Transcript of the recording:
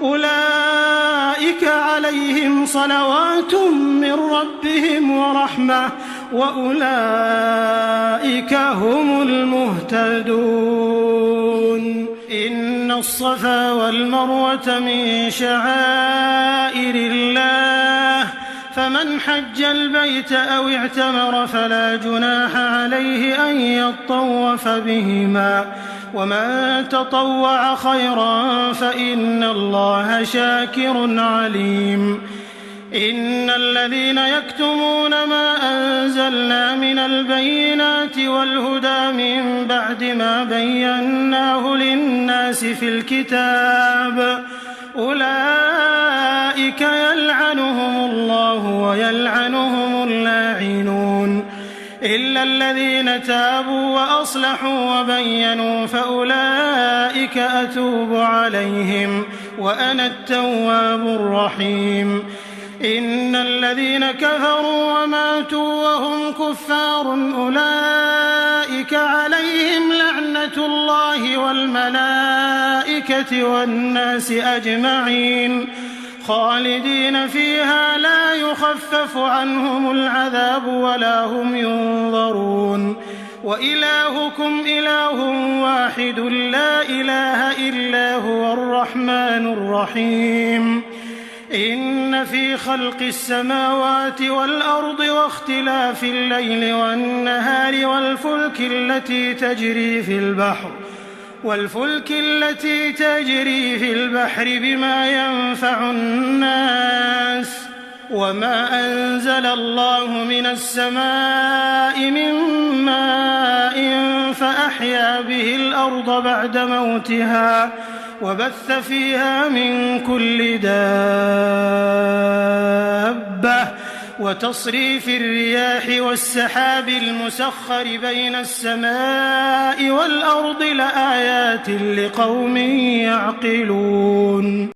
أولئك عليهم صلوات من ربهم ورحمة وأولئك هم المهتدون. إن الصفا والمروة من شعائر الله فمن حج البيت أو اعتمر فلا جناح عليه أن يطوف بهما ومن تطوع خيرا فإن الله شاكر عليم. إن الذين يكتمون ما أنزلنا من البينات والهدى من بعد ما بيناه للناس في الكتاب أولئك يلعنهم الله ويلعنهم اللاعنون إلا الذين تابوا وأصلحوا وبينوا فأولئك أتوب عليهم وأنا التواب الرحيم. إن الذين كفروا وماتوا وهم كفار أولئك عليهم لعنة الله والملائكة والناس أجمعين خالدين فيها لا يخفف عنهم العذاب ولا هم ينظرون. وإلهكم إله واحد لا إله إلا هو الرحمن الرحيم. إن في خلق السماوات والأرض واختلاف الليل والنهار والفلك التي تجري في البحر بما ينفع الناس وما أنزل الله من السماء من ماء فأحيا به الأرض بعد موتها وبث فيها من كل دابة وتصريف الرياح والسحاب المسخر بين السماء والأرض لآيات لقوم يعقلون.